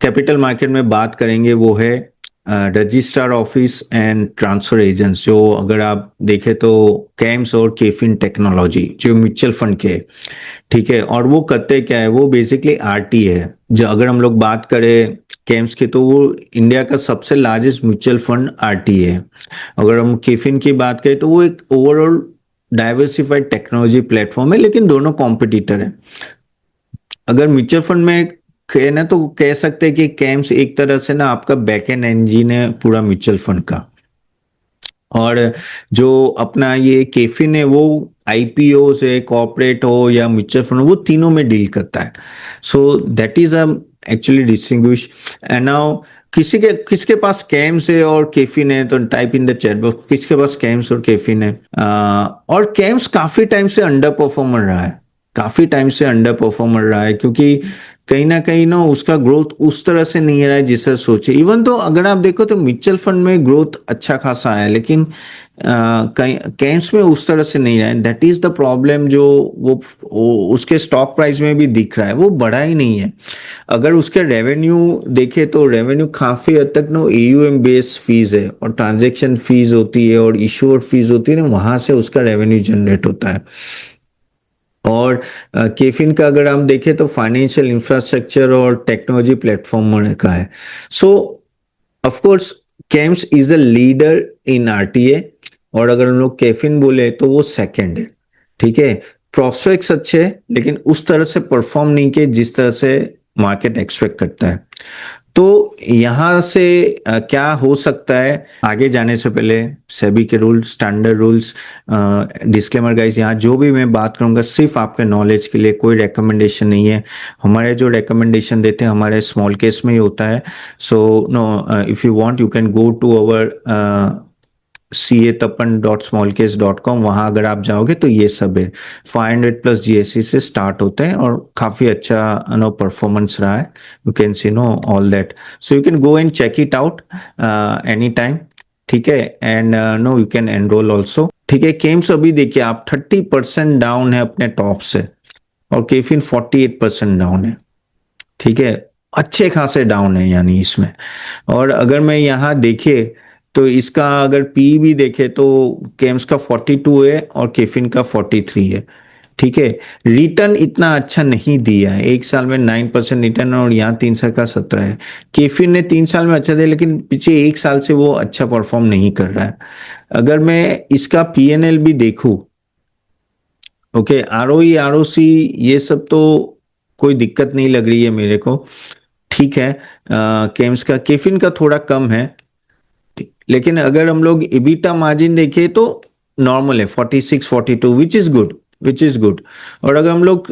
Capital market में बात करेंगे वो है registrar office and transfer agents, जो अगर आप देखें तो कैम्स और केफिन टेक्नोलॉजी जो म्यूचुअल फंड के, ठीक है। और वो करते क्या है, वो बेसिकली आरटी है। जो अगर हम लोग बात करें कैम्स की, तो वो इंडिया का सबसे लार्जेस्ट म्यूचुअल फंड आरटी है। अगर हम केफिन की बात करें तो वो एक ओवरऑल डाइवर्सिफाइड टेक्नोलॉजी प्लेटफॉर्म है, लेकिन दोनों कॉम्पिटिटर है। अगर म्यूचुअल फंड में कहना तो कह सकते हैं कि कैम्स एक तरह से ना आपका बैक एंड इंजन है पूरा म्यूचुअल फंड का। और जो अपना ये केफिन है वो आईपीओ से कॉर्पोरेट हो या म्यूचुअल फंड, वो तीनों में डील करता है। So that is actually distinguish. And now किसके पास कैम्स है और केफिन है, तो type in the chat box किसके पास कैम्स और केफिन है। और कैम्स काफी टाइम से अंडर परफॉर्मर रहा है, काफी टाइम से अंडर परफॉर्मर रहा है, क्योंकि कहीं ना कहीं ना उसका ग्रोथ उस तरह से नहीं रहा है जिससे सोचे। इवन तो अगर आप देखो तो म्यूचुअल फंड में ग्रोथ अच्छा खासा है, लेकिन कहीं कैम्स में उस तरह से नहीं रहा है। दैट इज द प्रॉब्लम जो वो उसके स्टॉक प्राइस में भी दिख रहा है, वो बढ़ा ही नहीं है। अगर उसके रेवेन्यू देखे तो रेवेन्यू काफी हद तक ना एयूएम बेस्ड फीस है, और ट्रांजेक्शन फीस होती है और इशूअर फीस होती है ना, वहां से उसका रेवेन्यू जनरेट होता है। और केफिन का अगर हम देखें तो फाइनेंशियल इंफ्रास्ट्रक्चर और टेक्नोलॉजी प्लेटफॉर्म का है। सो of course Kemps is a leader in RTA, और अगर हम लोग केफिन बोले तो वो सेकंड है, ठीक है। प्रोस्पेक्ट्स अच्छे हैं, लेकिन उस तरह से परफॉर्म नहीं किए जिस तरह से मार्केट एक्सपेक्ट करता है। तो यहां से क्या हो सकता है, आगे जाने से पहले सेबी के rules, standard rules, disclaimer guys, यहाँ जो भी मैं बात करूंगा सिर्फ आपके नॉलेज के लिए, कोई रिकमेंडेशन नहीं है। हमारे जो रिकमेंडेशन देते हैं हमारे स्मॉल केस में ही होता है। So no, if you want you can go to our CA tapan.smallcase.com, वहां अगर आप जाओगे तो ये सब है। 500 प्लस जीएससी से स्टार्ट होते हैं और काफी अच्छा नो परफॉर्मेंस रहा है। You can see no all that, so you can go and check it out any time, ठीक है। And no you can enroll also, ठीक है। केम्स अभी देखिए आप 30% डाउन है अपने टॉप से, और केफिन 48% डाउन है, ठीक है। अच्छे खासे डाउन है यानी इसमें। और अगर मैं यहाँ देखे तो इसका अगर पी भी देखे तो केम्स का 42 है और केफिन का 43 है, ठीक है। रिटर्न इतना अच्छा नहीं दिया है, एक साल में 9% रिटर्न, और यहाँ 3 साल का 17 है। केफिन ने 3 साल में अच्छा दिया, लेकिन पिछले एक साल से वो अच्छा परफॉर्म नहीं कर रहा है। अगर मैं इसका पीएनएल भी देखूं, ओके, आरओई आरओसी ये सब तो कोई दिक्कत नहीं लग रही है मेरे को, ठीक है। केम्स का, केफिन का थोड़ा कम है, लेकिन अगर हम लोग इबिटा मार्जिन देखें तो नॉर्मल है 46 42, which is good, which is good. और अगर हम लोग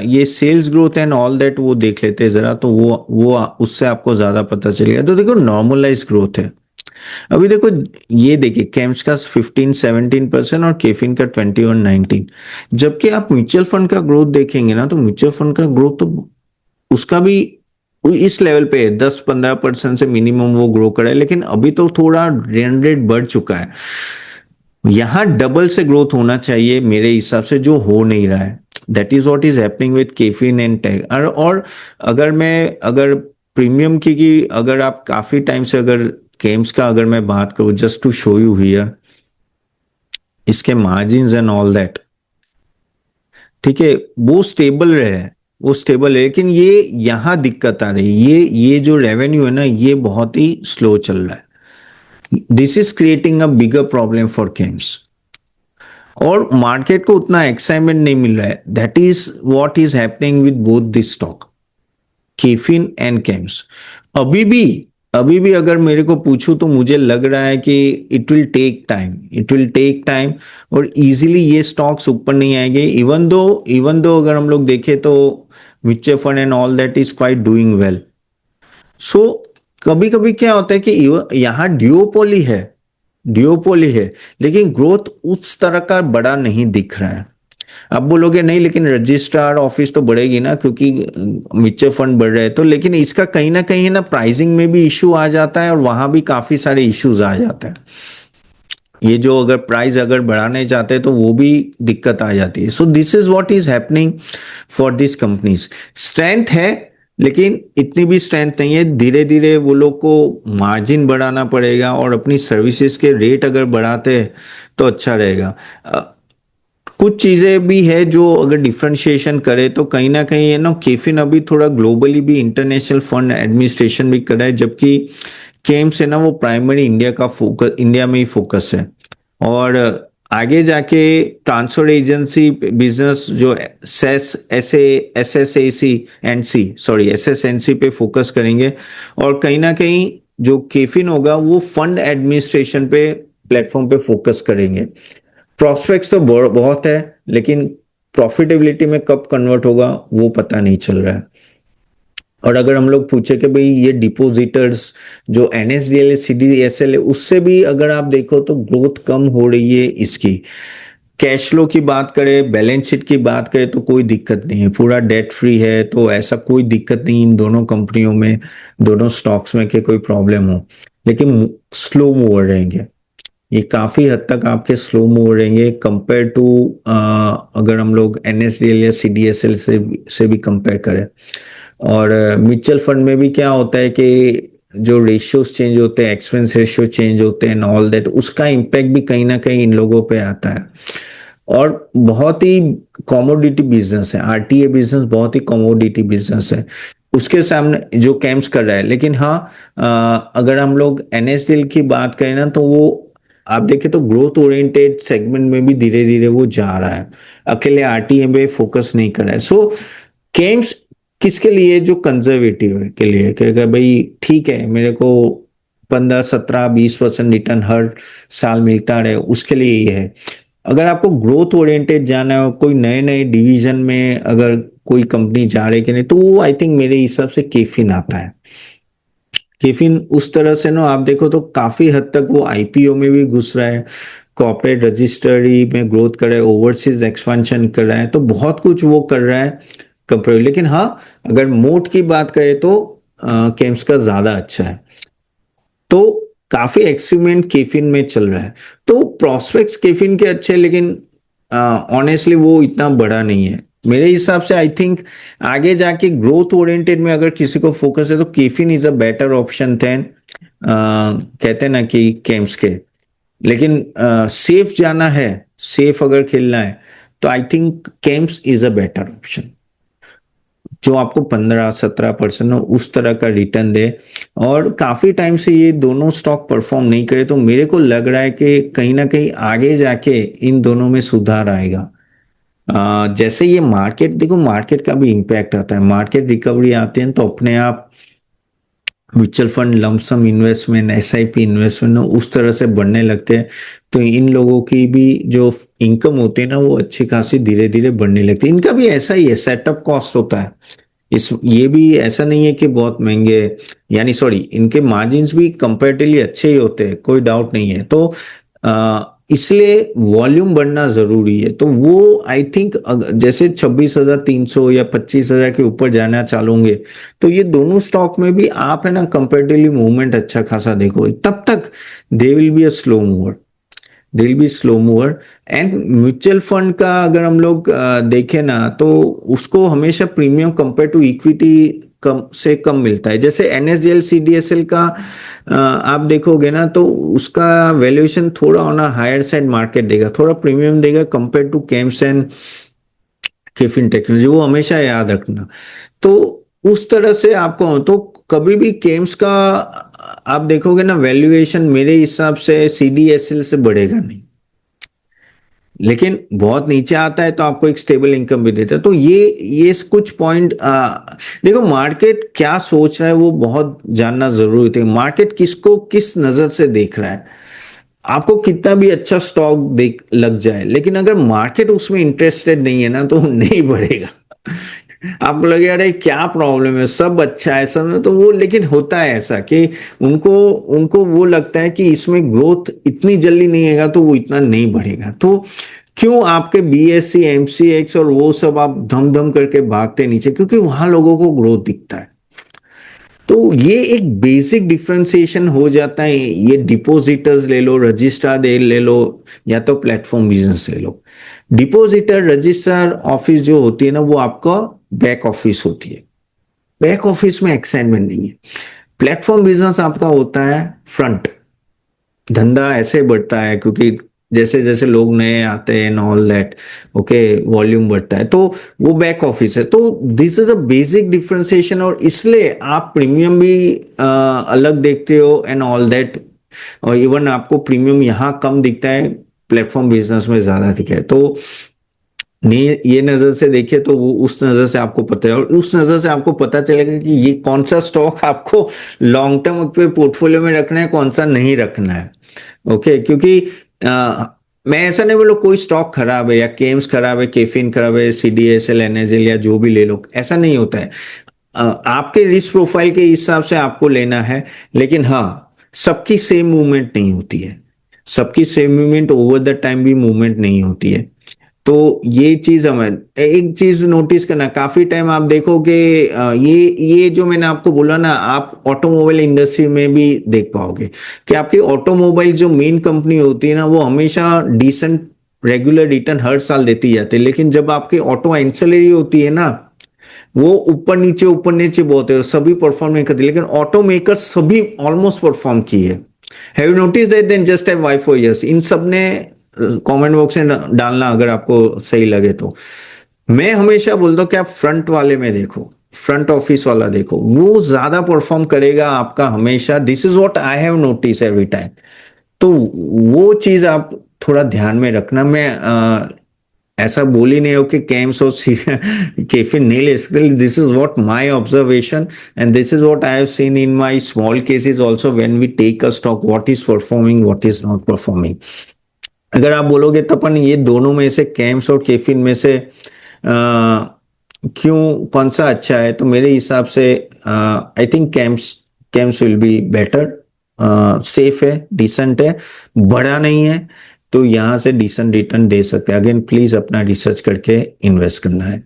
ये sales growth and all that वो देख लेते हैं जरा, तो वो उससे आपको ज्यादा पता चलेगा। तो देखो नॉर्मलाइज ग्रोथ है। अभी देखो ये देखिए केम्स का 15-17% और केफिन का 21-19, जबकि आप म्यूचुअल फंड का ग्रोथ देखेंगे ना, तो म्यूचुअल फंड का ग्रोथ तो उसका भी इस लेवल पे 10-15% से मिनिमम वो ग्रो करे, लेकिन अभी तो थोड़ा रन रेट बढ़ चुका है। यहां डबल से ग्रोथ होना चाहिए मेरे हिसाब से, जो हो नहीं रहा है। That is what is happening with KFin and tech. और अगर प्रीमियम की अगर आप काफी टाइम से अगर केम्स का अगर मैं बात करूं, just to show you here इसके मार्जिन एंड ऑल दैट, ठीक है, वो स्टेबल रहे, वो स्टेबल है। लेकिन ये यहां दिक्कत आ रही है, ये जो रेवेन्यू है ना, ये बहुत ही स्लो चल रहा है। This is creating a bigger problem for CAMS, और मार्केट को उतना एक्साइटमेंट नहीं मिल रहा है। That is what is happening with both this stock, KFin and CAMS. अभी भी अभी भी अगर मेरे को पूछूं तो मुझे लग रहा है कि it will take time, it will take time, और इजीली ये स्टॉक्स ऊपर नहीं आएंगे। इवन दो अगर हम लोग देखें तो mutual fund and all that is quite doing well. So कभी कभी क्या होता है कि यहाँ ड्यूओपोली है, लेकिन ग्रोथ उस तरह का बड़ा नहीं दिख रहा है। अब बोलोगे नहीं, लेकिन रजिस्ट्रार ऑफिस तो बढ़ेगी ना, क्योंकि म्यूचुअल फंड बढ़ रहे हैं तो, लेकिन इसका कहीं ना कहीं ना प्राइसिंग में भी इशू आ जाता है, और वहां भी काफी सारे इश्यूज आ जाते हैं। ये जो अगर प्राइस अगर बढ़ाने चाहते हैं तो वो भी दिक्कत आ जाती है। So this is what is happening for this companies. Strength है, लेकिन इतनी भी स्ट्रेंथ नहीं है। धीरे धीरे वो लोग को मार्जिन बढ़ाना पड़ेगा और अपनी सर्विसेज के रेट अगर बढ़ाते हैं तो अच्छा रहेगा। कुछ चीजें भी है जो अगर डिफरेंशिएशन करे तो कहीं ना कहीं है ना, केफिन अभी थोड़ा ग्लोबली भी इंटरनेशनल फंड एडमिनिस्ट्रेशन भी कर रहा है, जबकि केम्स है ना वो प्राइमरी इंडिया का फोकस, इंडिया में ही फोकस है। और आगे जाके ट्रांसफर एजेंसी बिजनेस जो सेस S S S A C N C sorry S S N C पे फोकस करेंगे। और कहीं ना कहीं जो केफिन होगा वो फंड एडमिनिस्ट्रेशन पे प्लेटफॉर्म पे फोकस करेंगे। प्रोस्पेक्ट्स तो बहुत है, लेकिन प्रॉफिटेबिलिटी में कब कन्वर्ट होगा वो पता नहीं चल रहा है। और अगर हम लोग पूछे कि भाई ये डिपोजिटर्स जो एनएसडीएल है सीडीएसएल है, उससे भी अगर आप देखो तो ग्रोथ कम हो रही है इसकी। कैश फ्लो की बात करें, बैलेंस शीट की बात करें तो कोई दिक्कत नहीं है, पूरा डेट फ्री है, तो ऐसा कोई दिक्कत नहीं इन दोनों कंपनियों में, दोनों स्टॉक्स में कि कोई प्रॉब्लम हो। लेकिन स्लो मूवर रहेंगे, ये काफी हद तक आपके स्लो मूव रहेंगे कंपेयर टू, अगर हम लोग एनएसडीएल या सीडीएसएल से भी कंपेयर करें। और म्यूचुअल फंड में भी क्या होता है कि जो रेशियोज चेंज होते हैं, एक्सपेंस रेशियो चेंज होते हैं, ऑल दैट, उसका इम्पैक्ट भी कहीं ना कहीं इन लोगों पे आता है। और बहुत ही कॉमोडिटी बिजनेस है, आरटीए बिजनेस बहुत ही कॉमोडिटी बिजनेस है उसके सामने जो कैम्स कर रहा है। लेकिन हाँ, अगर हम लोग एनएसडीएल की बात करें ना तो वो आप देखें तो ग्रोथ ओरिएंटेड सेगमेंट में भी धीरे धीरे वो जा रहा है, अकेले आरटीए पे फोकस नहीं कर रहा है। सो केम्स किसके लिए, जो कंजर्वेटिव है के लिए, कि अगर भाई ठीक है मेरे को 15 17 20% रिटर्न हर साल मिलता रहे, उसके लिए ये है। अगर आपको ग्रोथ ओरिएंटेड जाना है, कोई नए नए डिवीजन में अगर कोई कंपनी जा रही है कि नहीं, तो वो आई थिंक मेरे हिसाब से केफिन आता है। केफिन उस तरह से ना आप देखो तो काफी हद तक वो आईपीओ में भी घुस रहा है, कॉर्पोरेट रजिस्ट्री में ग्रोथ कर रहा है, ओवरसीज एक्सपेंशन कर रहा है, तो बहुत कुछ वो कर रहा है कंपेयर। लेकिन हाँ, अगर मोट की बात करें तो केम्स का ज्यादा अच्छा है, तो काफी एक्सपेरिमेंट केफिन में चल रहा है। तो प्रोस्पेक्ट्स केफिन के अच्छे, लेकिन ऑनेस्टली वो इतना बड़ा नहीं है मेरे हिसाब से। आई थिंक आगे जाके ग्रोथ ओरिएंटेड में अगर किसी को फोकस है तो KFin is a better option then कहते हैं ना कि केम्स के। लेकिन सेफ जाना है, सेफ अगर खेलना है तो I think Kemps is a better option, जो आपको 15 17% उस तरह का रिटर्न दे। और काफी टाइम से ये दोनों स्टॉक परफॉर्म नहीं करे, तो मेरे को लग रहा है कि कहीं ना कहीं आगे जाके इन दोनों में सुधार आएगा। जैसे ये मार्केट देखो, मार्केट का भी इम्पैक्ट आता है, मार्केट रिकवरी आती है तो अपने आप mutual fund, lump sum investment, SIP investment उस तरह से बढ़ने लगते हैं, तो इन लोगों की भी जो इनकम होती है ना वो अच्छी खासी धीरे धीरे बढ़ने लगती है। इनका भी ऐसा ही है, सेटअप कॉस्ट होता है इस, ये भी ऐसा नहीं है कि बहुत महंगे, यानी सॉरी, इनके मार्जिन्स भी कंपैरेटिवली अच्छे ही होते हैं, कोई डाउट नहीं है। तो इसलिए वॉल्यूम बढ़ना जरूरी है, तो वो आई थिंक जैसे 26,300 या 25,000 के ऊपर जाना चालू होंगे तो ये दोनों स्टॉक में भी आप है ना कंपैरेटिवली मूवमेंट अच्छा खासा देखो, तब तक they will be a slow mover, they will be slow mover. And mutual fund का अगर हम लोग देखें ना तो उसको हमेशा प्रीमियम कंपेयर टू इक्विटी कम से कम मिलता है। जैसे एनएसडीएल सीडीएसएल का आप देखोगे ना तो उसका वैल्यूएशन थोड़ा ऑन हायर साइड मार्केट देगा, थोड़ा प्रीमियम देगा compare to CAMS and KFin technology, वो हमेशा याद रखना। तो उस तरह से आपको तो कभी भी केम्स का आप देखोगे ना वैल्यूएशन मेरे हिसाब से सीडीएसएल से बढ़ेगा नहीं, लेकिन बहुत नीचे आता है तो आपको एक स्टेबल इनकम भी देता है। तो ये कुछ पॉइंट देखो, मार्केट क्या सोच रहा है वो बहुत जानना जरूरी है। मार्केट किसको किस नजर से देख रहा है, आपको कितना भी अच्छा स्टॉक देख लग जाए, लेकिन अगर मार्केट उसमें इंटरेस्टेड नहीं है ना तो नहीं बढ़ेगा। आपको लगेगा अरे क्या प्रॉब्लम है, सब अच्छा है सब, तो वो, लेकिन होता है ऐसा कि उनको उनको वो लगता है कि इसमें ग्रोथ इतनी जल्दी नहीं आएगा तो वो इतना नहीं बढ़ेगा। तो क्यों आपके बीएससी एमसीएक्स और वो सब आप धम धम करके भागते नीचे, क्योंकि वहां लोगों को ग्रोथ दिखता है। तो ये एक बेसिक डिफरेंशिएशन हो जाता है। ये डिपोजिटर्स ले लो, रजिस्ट्रार दे ले लो, या तो प्लेटफॉर्म बिजनेस ले लो। डिपोजिटर रजिस्ट्रार ऑफिस जो होती है ना वो आपका बैक ऑफिस होती है, बैक ऑफिस में एक्साइटमेंट नहीं है। प्लेटफॉर्म बिजनेस आपका होता है फ्रंट, धंधा ऐसे बढ़ता है क्योंकि जैसे जैसे लोग नए आते हैं and all that, okay, volume बढ़ता है, तो वो बैक ऑफिस है। तो this is a basic differentiation, और इसलिए आप प्रीमियम भी अलग देखते हो एंड ऑल दैट, और इवन आपको प्रीमियम यहाँ कम दिखता है, प्लेटफॉर्म बिजनेस में ज्यादा दिखा है। तो नहीं, ये नजर से देखिए तो वो उस नजर से आपको पता है, और उस नजर से आपको पता चलेगा कि ये कौन सा स्टॉक आपको लॉन्ग टर्म पे पोर्टफोलियो में रखना है, कौन सा नहीं रखना है। ओके, क्योंकि मैं ऐसा नहीं बोलूँ कोई स्टॉक खराब है या केम्स खराब है, केफिन खराब है, सीडीएसएल, एनएसएल या जो भी ले लो, ऐसा नहीं होता है। आपके रिस्क प्रोफाइल के हिसाब से आपको लेना है, लेकिन हाँ, सबकी सेम मूवमेंट नहीं होती है, सबकी same movement over the time भी मूवमेंट नहीं होती है। तो ये चीज हमें एक चीज नोटिस करना, काफी टाइम आप देखोगे ये जो मैंने आपको बोला ना, आप ऑटोमोबाइल इंडस्ट्री में भी देख पाओगे कि आपकी ऑटोमोबाइल जो मेन कंपनी होती है ना, वो हमेशा डिसेंट रेगुलर रिटर्न हर साल देती जाती है, लेकिन जब आपकी ऑटो एंसिलरी होती है ना, वो ऊपर नीचे बहुत है और सभी परफॉर्म नहीं करती, लेकिन ऑटो मेकर सभी ऑलमोस्ट परफॉर्म की है। Have you notice that? Then just have Y for yes, इन सब ने कमेंट बॉक्स में डालना अगर आपको सही लगे तो। मैं हमेशा बोलता हूँ कि आप फ्रंट वाले में देखो, फ्रंट ऑफिस वाला देखो, वो ज्यादा परफॉर्म करेगा आपका हमेशा। This is what I have notice every time. तो वो चीज आप थोड़ा ध्यान में रखना। मैं ऐसा बोल ही नहीं हो कि कैम्स और केफिन नहीं ले सकते। This is what my observation and this is what I have seen in my small cases also when we take a stock, what is performing, what is not performing. अगर आप बोलोगे तो अपन ये दोनों में से, कैम्स और केफिन में से क्यों कौन सा अच्छा है, तो मेरे हिसाब से I think camps, camps will be better. Safe है, डिसेंट है, बड़ा नहीं है, तो यहाँ से डिसेंट रिटर्न दे सकते हैं। अगेन प्लीज अपना रिसर्च करके इन्वेस्ट करना है।